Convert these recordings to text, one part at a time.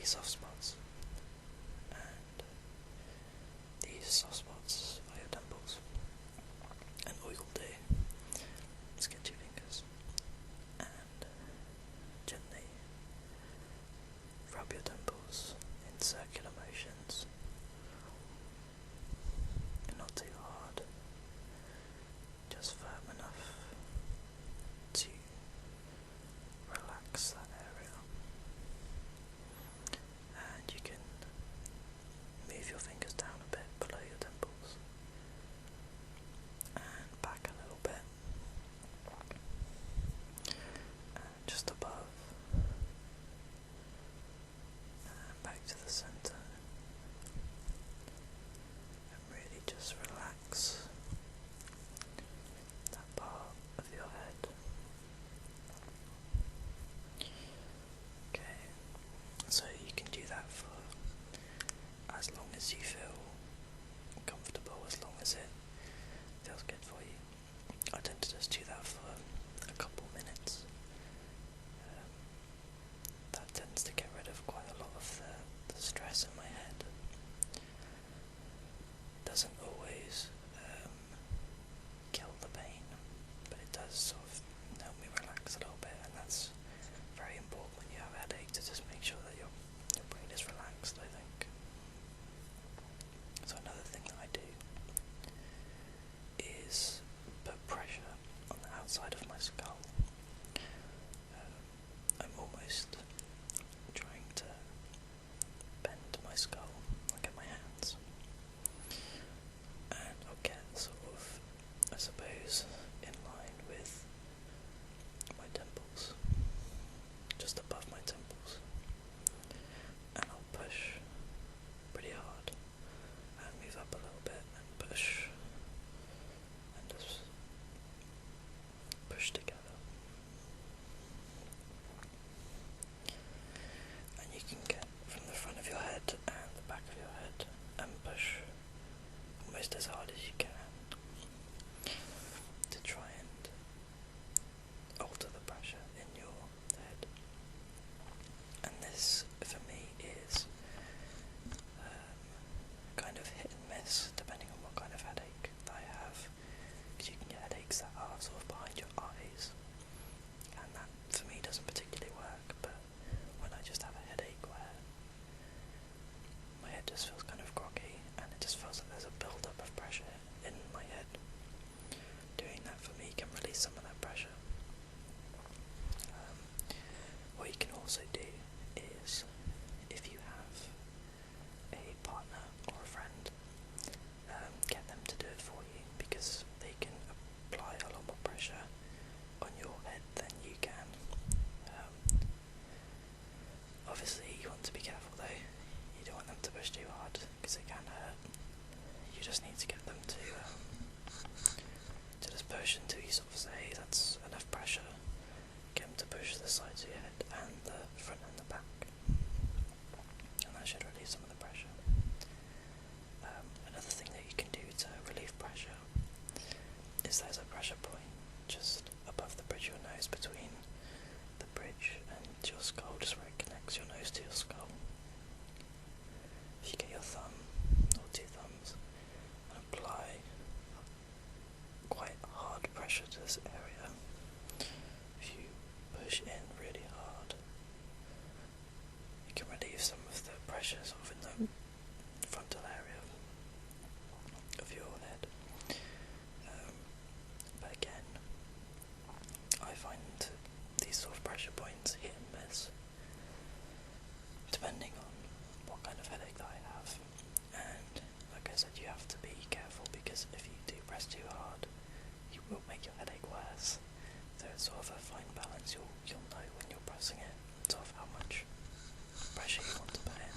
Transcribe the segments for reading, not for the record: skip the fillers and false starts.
be soft spots, and these soft spots are your temples. And all you'll do is get your fingers and gently rub your temples in circular motions, not too hard, just firm enough to relax that area. And you can move your fingers down a bit below your temples and back a little bit, and just above, and back to the center, and really just relax that part of your head. Okay, so you can do that for as long as you feel comfortable, as long as it feels good for you. I tend to just do that for a couple minutes. That tends to get rid of quite a lot of the stress in my head. Doesn't always kill the pain, but it does sort of help me relax a little bit, and that's very important when you have a headache, to just make sure that your brain is relaxed, I think. So another thing that I do is put pressure on the outside of my skull. I'm almost trying to bend my skull. I'll get my hands, and I'll get sort of, I suppose, in line with my temples, just above my temples, and I'll push pretty hard and move up a little bit and push, and just push together. And you can get from the front of your head and the back of your head and push almost as hard as you can to try and alter the pressure in your head. And this, for me, is kind of hit and miss depending on what kind of headache that I have, because you can get headaches that are sort of behind your eyes, and that for me doesn't particularly work. But when I just have a headache where my head just feels kind of groggy and it just feels like there's a build-up of pressure in my head, doing that for me can release some of that pressure. What you can also do is, if you have a partner or a friend, get them to do it for you, because they can apply a lot more pressure on your head than you can. Obviously you want to be careful though, you don't want them to push too hard because it can hurt. You just need to get them to just push until you sort of say that's enough pressure. Get them to push the sides of your head and the front and the back, and that should release some of the pressure. Another thing that you can do to relieve pressure is there's a pressure point just above the bridge of your nose, between the bridge and your skull, just where it connects your nose to your skull. If you get your thumb or two thumbs and apply quite hard pressure to this area, if you push in really hard, you can relieve some of the pressure sort of in the frontal area of your head. But again, I find these sort of pressure points hit and miss, depending on what kind of headache that I have. And like I said, you have to be careful, because if you do press too hard, you will make your headache worse. So it's sort of a fine balance. You'll know when you're pressing it, sort of how much pressure you want to put in.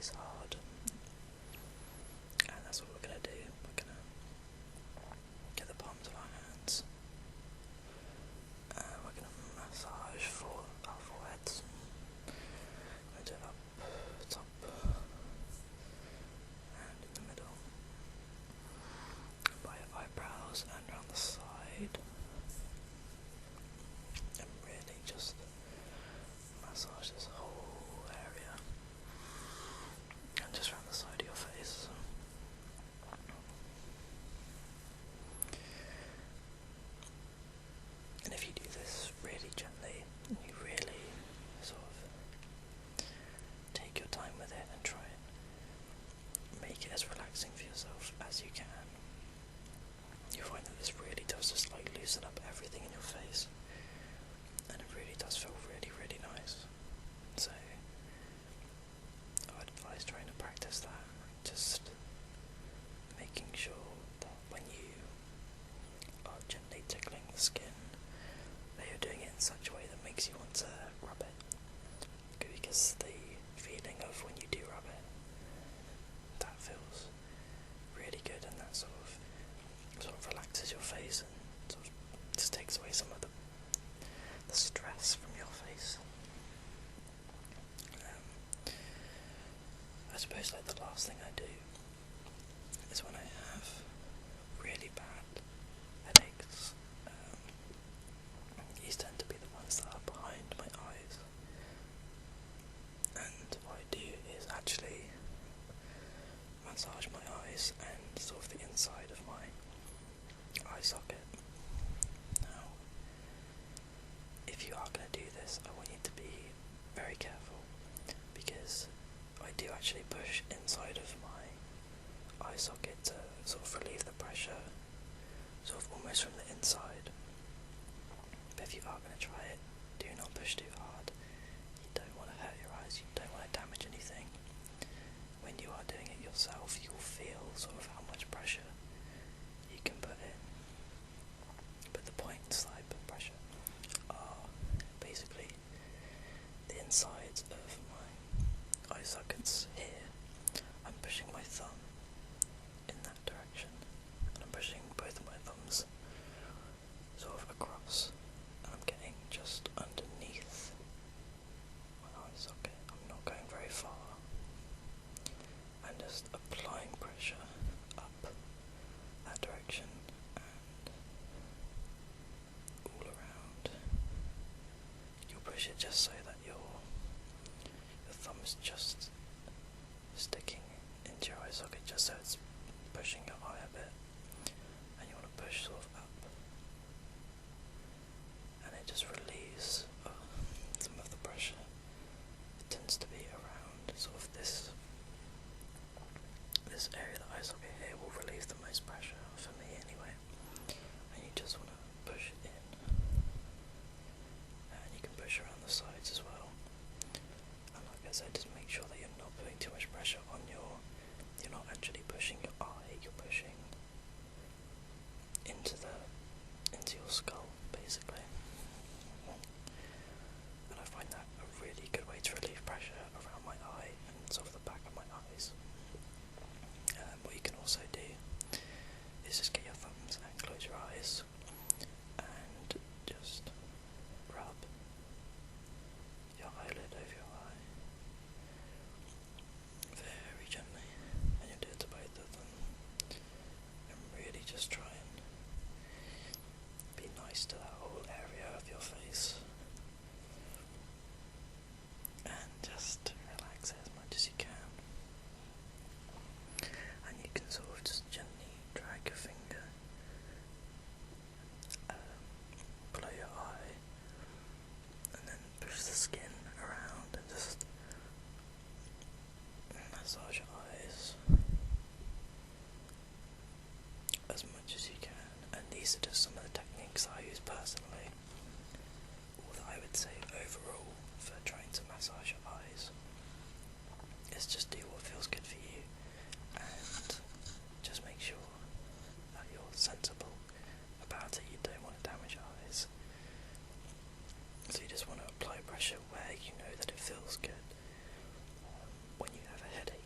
face hard. And that's what we're going to do. We're going to get the palms of our hands. We're going to massage for our foreheads. We're going to do it up top and in the middle, by your eyebrows and around the side, and really just massage this whole area, and just around the side of your face. And if you do this really gently, and you really sort of take your time with it and try and make it as relaxing for yourself as you can, you find that this really does just like loosen up everything in your face, and it really does feel really, really nice. So I would advise trying to practice that, just making sure that when you are gently tickling the skin, that you're doing it in such a way that makes you want to rub it, because the feeling of when you do rub it, that feels really good, and that sort of relaxes your face and sort of just takes away some of the stress from your face. I suppose like the last thing I do is when I have really bad headaches. These tend to be the ones that are behind my eyes, and what I do is actually massage my eyes and sort of the inside of my eye socket. Now, if you are going to do this, I want you to be very careful, because I do actually push inside of my eye socket to sort of relieve the pressure, sort of almost from the inside. But if you are going to try it, do not push too hard. You don't want to hurt your eyes, you don't want to damage anything. When you are doing it yourself, you'll feel sort of how much pressure you can put in. But the points that I put pressure are basically the insides of my eye sockets here. I'm pushing my thumb in that direction, and I'm pushing both of my thumbs sort of across, and I'm getting just underneath my eye socket. I'm not going very far. I'm just applying pressure up that direction and all around. You'll push it just so that your thumb is just sticking into your eye socket, just so it's pushing your eye a bit, and you want to push sort of up, and it just relieves some of the pressure. It tends to be around sort of this area, the eye socket here will relieve the most pressure, for me anyway, and you just want to push it in, and you can push around the sides as well. And like I said, just make sure that you're not putting too much pressure on you're not actually pushing your eye, you're pushing into your skull, basically. And I find that a really good way to relieve pressure around my eye and sort of the back of my eyes. What you can also do is just get your thumbs and close your eyes and just rub your eyelid over your eye very gently, and you'll do it to both of them, and really just try and be nice to that whole area of your face, and just relax it as much as you can. And you can sort of just gently drag your finger below your eye, and then push the skin around and just massage your eyes as much as you can. And these are just some of the techniques I use personally, or that I would say overall, for trying to massage your eyes. Is just do what feels good for you, and just make sure that you're sensible about it. You don't want to damage your eyes, so you just want to apply pressure where you know that it feels good. When you have a headache,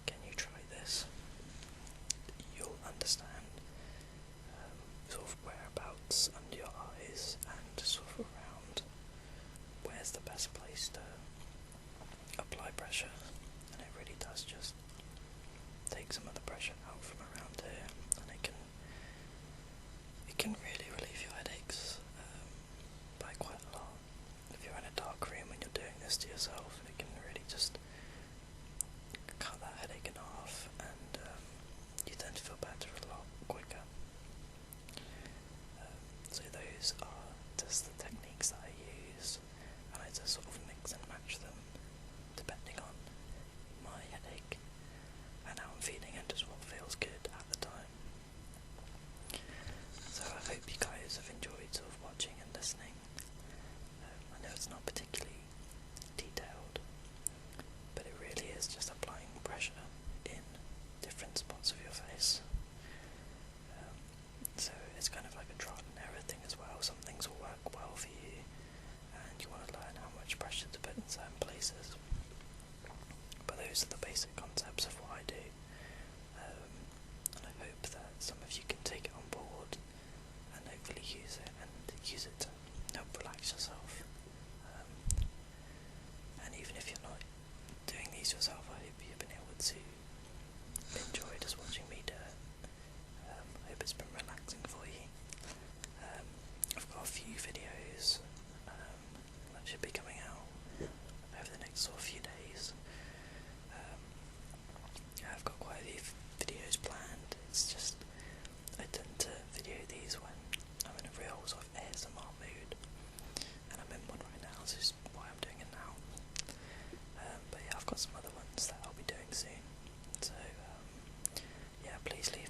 those are the basic concepts of what I do. And I hope that some of you can take it on board and hopefully use it to help relax yourself. And even if you're not doing these yourself, I hope you've been able to enjoy just watching me do it. I hope it's been relaxing for you. I've got a few videos that should be coming out over the next sort of few days. I've got quite a few videos planned. It's just I tend to video these when I'm in a real sort of ASMR mood, and I'm in one right now, so this is why I'm doing it now. But yeah, I've got some other ones that I'll be doing soon. So yeah, please leave